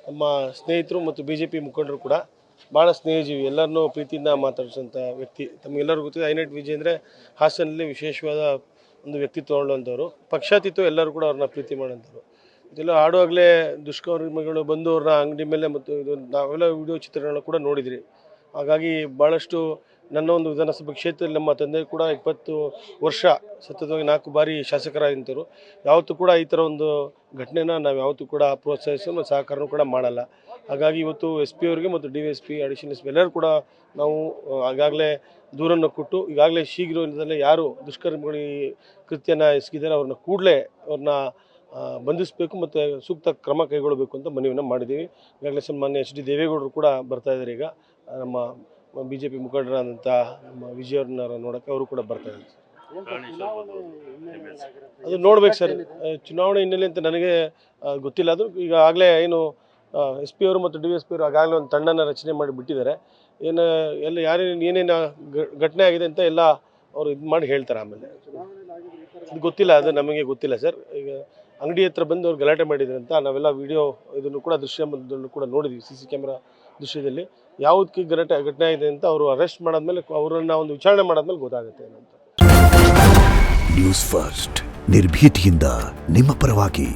ನಮ್ಮ ಸ್ನೇಹಿತರು ಮತ್ತು BJP ಮುಖಂಡರು ಕೂಡ ಭಾಳ ಸ್ನೇಹಜೀವಿ, ಎಲ್ಲರನ್ನೂ ಪ್ರೀತಿಯಿಂದ ಮಾತಾಡಿಸೋಂಥ ವ್ಯಕ್ತಿ. ತಮಗೆಲ್ಲರಿಗೂ ಗೊತ್ತಿದೆ ಐನಟ್ ವಿಜಯ್ ಅಂದರೆ ಹಾಸನಲ್ಲಿ ವಿಶೇಷವಾದ ಒಂದು ವ್ಯಕ್ತಿತ್ವ ಉಳ್ಳಂಥವ್ರು. ಪಕ್ಷಾತೀತ ಎಲ್ಲರೂ ಕೂಡ ಅವ್ರನ್ನ ಪ್ರೀತಿ ಮಾಡೋಂಥವ್ರು. ಇದೆಲ್ಲ ಆಡುವಾಗಲೇ ದುಷ್ಕರ್ಮಿಗಳು ಬಂದು ಅವ್ರನ್ನ ಅಂಗಡಿ ಮೇಲೆ ಮತ್ತು ಇದು ನಾವೆಲ್ಲ ವಿಡಿಯೋ ಚಿತ್ರಗಳನ್ನ ಕೂಡ ನೋಡಿದ್ರಿ. ಹಾಗಾಗಿ ಭಾಳಷ್ಟು ನನ್ನ ಒಂದು ವಿಧಾನಸಭಾ ಕ್ಷೇತ್ರದಲ್ಲಿ ನಮ್ಮ ತಂದೆ ಕೂಡ 20 ವರ್ಷ ಸತತವಾಗಿ 4 ಬಾರಿ ಶಾಸಕರಾಗಿದ್ದರು. ಯಾವತ್ತೂ ಕೂಡ ಈ ಥರ ಒಂದು ಘಟನೆನ ನಾವು ಯಾವತ್ತೂ ಕೂಡ ಪ್ರೋತ್ಸಾಹಿಸೋ ಮತ್ತು ಸಹಕಾರನೂ ಕೂಡ ಮಾಡಲ್ಲ. ಹಾಗಾಗಿ ಇವತ್ತು SP ಅವರಿಗೆ ಮತ್ತು DSP ಅಡಿಷನಲ್ SP ಎಲ್ಲರೂ ಕೂಡ ನಾವು ಆಗಾಗಲೇ ದೂರನ್ನು ಕೊಟ್ಟು ಈಗಾಗಲೇ ಶೀಘ್ರದಲ್ಲೇ ಯಾರು ದುಷ್ಕರ್ಮಿಗಳು ಈ ಕೃತ್ಯನ ಎಸಗಿದ್ದಾರೆ ಅವ್ರನ್ನ ಬಂಧಿಸಬೇಕು ಮತ್ತು ಸೂಕ್ತ ಕ್ರಮ ಕೈಗೊಳ್ಳಬೇಕು ಅಂತ ಮನವಿಯನ್ನು ಮಾಡಿದ್ದೀವಿ. ಈಗಾಗಲೇ ಸನ್ಮಾನ್ಯ HD ದೇವೇಗೌಡರು ಕೂಡ ಬರ್ತಾ ಇದ್ದಾರೆ. ಈಗ ನಮ್ಮ BJP ಮುಖಂಡರಾದಂಥ ನಮ್ಮ ವಿಜಯ್ ಅವ್ರನ್ನ ನೋಡೋಕ್ಕೆ ಅವರು ಕೂಡ ಬರ್ತಾ ಇದ್ದಾರೆ. ಅದು ನೋಡ್ಬೇಕು ಸರ್, ಚುನಾವಣೆ ಹಿನ್ನೆಲೆ ಅಂತ ನನಗೆ ಗೊತ್ತಿಲ್ಲ. ಅದು ಈಗಾಗಲೇ ಏನು SP ಅವರು ಮತ್ತು DSP ಅವರು ಆಗಾಗಲೇ ಒಂದು ತಂಡನ ರಚನೆ ಮಾಡಿ ಬಿಟ್ಟಿದ್ದಾರೆ. ಎಲ್ಲ ಏನೇನು ಘಟನೆ ಆಗಿದೆ ಅಂತ ಎಲ್ಲ ಅವರು ಇದು ಮಾಡಿ ಹೇಳ್ತಾರೆ. ಆಮೇಲೆ ಅದು ಗೊತ್ತಿಲ್ಲ, ಅದು ನಮಗೆ ಗೊತ್ತಿಲ್ಲ ಸರ್. ಈಗ ಅಂಗಡಿ ಹತ್ರ ಬಂದು ಅವ್ರು ಗಲಾಟೆ ಮಾಡಿದ್ದಾರೆ ಅಂತ ನಾವೆಲ್ಲ ವಿಡಿಯೋ ಇದನ್ನು ಕೂಡ ದೃಶ್ಯವನ್ನು ಕೂಡ ನೋಡಿದ್ವಿ. CC ಕ್ಯಾಮ್ರಾ ದೃಶ್ಯದಲ್ಲಿ ಯಾವುದಕ್ಕೆ ಘಟನೆ ಆಗಿದೆ ಅಂತ ಅವರು ಅರೆಸ್ಟ್ ಮಾಡಾದ್ಮೇಲೆ ಅವರನ್ನು ಒಂದು ವಿಚಾರಣೆ ಮಾಡಾದ್ಮೇಲೆ ಗೊತ್ತಾಗುತ್ತೆ ಅಂತ. ನ್ಯೂಸ್ ಫಸ್ಟ್ ನಿರ್ಭೀತಿಯಿಂದ ನಿಮ್ಮ ಪರವಾಗಿ.